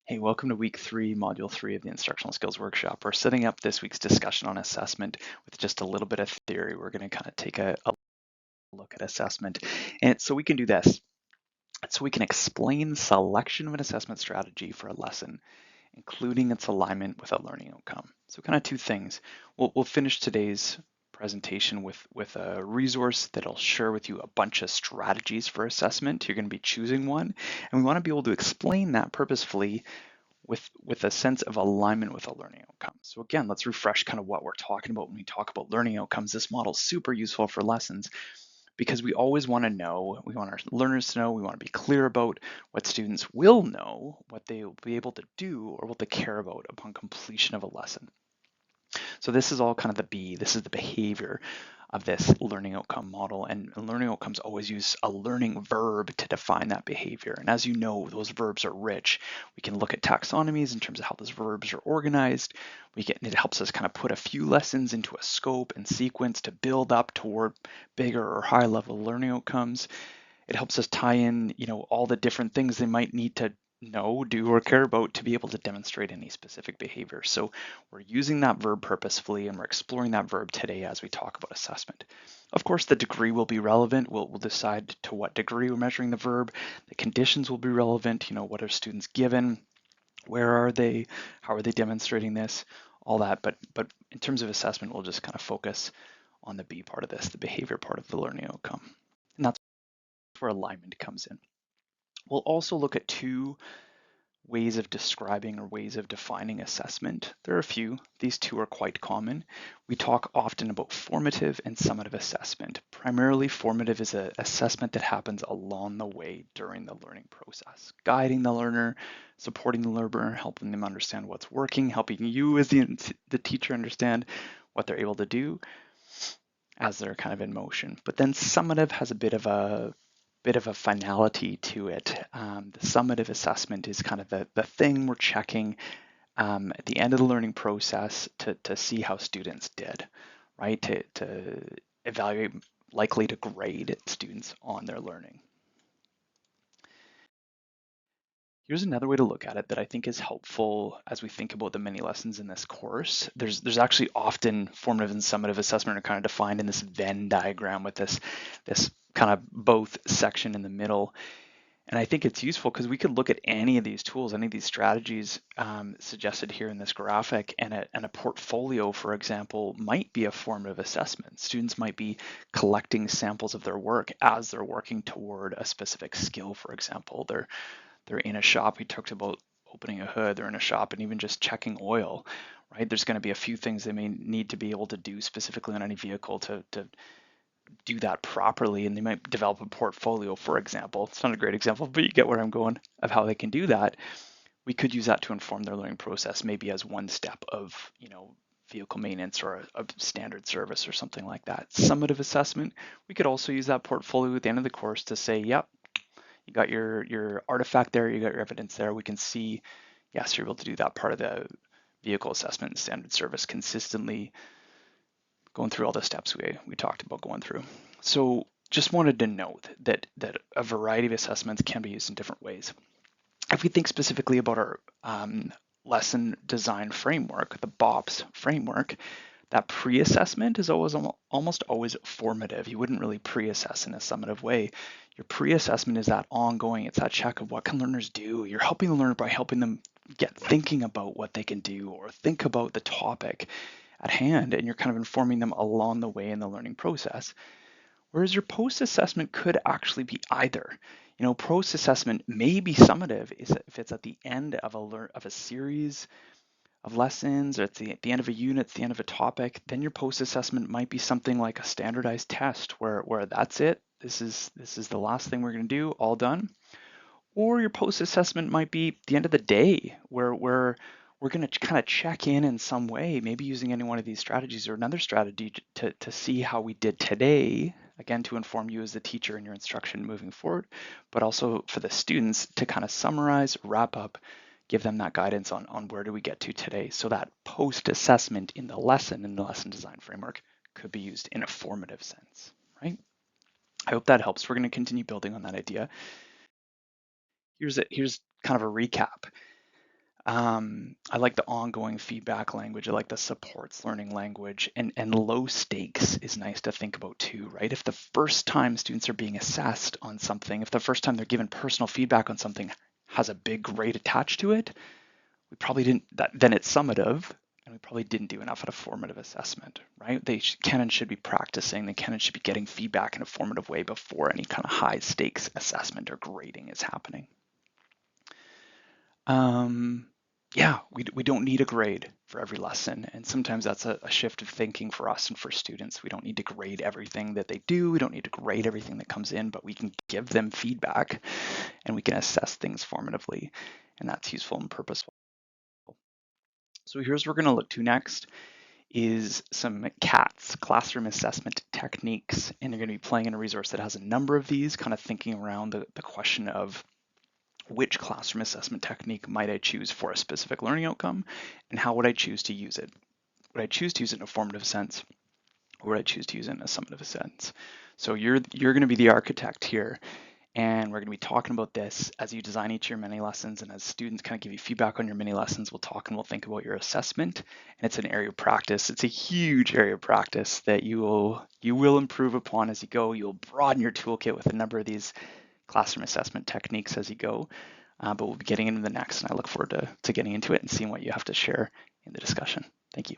Hey, welcome to week 3, module 3 of the Instructional Skills Workshop. We're setting up this week's discussion on assessment with just a little bit of theory. We're going to kind of take a look at assessment. And so we can do this. So we can explain the selection of an assessment strategy for a lesson, including its alignment with a learning outcome. So kind of two things. We'll finish today's presentation with a resource that'll share with you a bunch of strategies for assessment. You're going to be choosing one, and we want to be able to explain that purposefully with a sense of alignment with a learning outcome. So again, let's refresh kind of what we're talking about when we talk about learning outcomes. This model is super useful for lessons because we always want to know, we want our learners to know, we want to be clear about what students will know, what they will be able to do, or what they care about upon completion of a lesson. So this is all kind of the B, this is the behavior of this learning outcome model, and learning outcomes always use a learning verb to define that behavior. And as you know, those verbs are rich. We can look at taxonomies in terms of how those verbs are organized. It helps us kind of put a few lessons into a scope and sequence to build up toward bigger or high level learning outcomes. It helps us tie in, all the different things they might need to know, do, or care about to be able to demonstrate any specific behavior. So we're using that verb purposefully, and we're exploring that verb today as we talk about assessment. Of course, the degree will be relevant. We'll decide to what degree we're measuring the verb. The conditions will be relevant. What are students given? Where are they? How are they demonstrating this? All that. But in terms of assessment, we'll just kind of focus on the B part of this, the behavior part of the learning outcome. And that's where alignment comes in. We'll also look at two ways of describing or ways of defining assessment. There are a few. These two are quite common. We talk often about formative and summative assessment. Primarily, formative is an assessment that happens along the way during the learning process, guiding the learner, supporting the learner, helping them understand what's working, helping you as the teacher understand what they're able to do as they're kind of in motion. But then summative has a bit of a finality to it. The summative assessment is kind of the thing we're checking at the end of the learning process to see how students did, right? To evaluate, likely to grade students on their learning. Here's another way to look at it that I think is helpful as we think about the many lessons in this course. There's actually often formative and summative assessment are kind of defined in this Venn diagram with this kind of both section in the middle. And I think it's useful because we could look at any of these tools, any of these strategies suggested here in this graphic, and a portfolio, for example, might be a formative assessment. Students might be collecting samples of their work as they're working toward a specific skill, for example. They're in a shop. We talked about opening a hood. They're in a shop and even just checking oil, right? There's going to be a few things they may need to be able to do specifically on any vehicle to do that properly, and they might develop a portfolio, for example. It's not a great example, but you get where I'm going of how they can do that. We could use that to inform their learning process, maybe as one step of, vehicle maintenance or a standard service or something like that. Summative assessment, we could also use that portfolio at the end of the course to say, yep, you got your artifact there, you got your evidence there. We can see, yes, you're able to do that part of the vehicle assessment and standard service consistently, going through all the steps we talked about going through. So just wanted to note that a variety of assessments can be used in different ways. If we think specifically about our lesson design framework, the BOPPPS framework, that pre-assessment is almost always formative. You wouldn't really pre-assess in a summative way. Your pre-assessment is that ongoing, it's that check of what can learners do. You're helping the learner by helping them get thinking about what they can do or think about the topic at hand, and you're kind of informing them along the way in the learning process. Whereas your post-assessment could actually be either. Post-assessment may be summative if it's at the end of a series of lessons, or at the end of a unit, the end of a topic. Then your post-assessment might be something like a standardized test where that's it. This is the last thing we're going to do, all done. Or your post-assessment might be the end of the day where we're going to kind of check in some way, maybe using any one of these strategies or another strategy to see how we did today, again, to inform you as the teacher in your instruction moving forward, but also for the students to kind of summarize, wrap up, give them that guidance on where do we get to today. So that post-assessment in the lesson design framework could be used in a formative sense, right? I hope that helps. We're going to continue building on that idea. Here's kind of a recap. I like the ongoing feedback language. I like the supports learning language, and low stakes is nice to think about too, right? If the first time students are being assessed on something, if the first time they're given personal feedback on something has a big grade attached to it, we probably didn't, then it's summative, and we probably didn't do enough at a formative assessment, right? They can and should be practicing, they can and should be getting feedback in a formative way before any kind of high stakes assessment or grading is happening. Yeah, we don't need a grade for every lesson. And sometimes that's a shift of thinking for us and for students. We don't need to grade everything that they do. We don't need to grade everything that comes in, but we can give them feedback and we can assess things formatively. And that's useful and purposeful. So here's what we're going to look to next is some CATs, classroom assessment techniques. And you're going to be playing in a resource that has a number of these, kind of thinking around the question of which classroom assessment technique might I choose for a specific learning outcome, and how would I choose to use it? Would I choose to use it in a formative sense, or would I choose to use it in a summative sense? So you're going to be the architect here, and we're going to be talking about this as you design each of your mini lessons, and as students kind of give you feedback on your mini lessons, we'll talk and we'll think about your assessment. And it's an area of practice. It's a huge area of practice that you will improve upon as you go. You'll broaden your toolkit with a number of these classroom assessment techniques as you go, but we'll be getting into the next, and I look forward to getting into it and seeing what you have to share in the discussion. Thank you.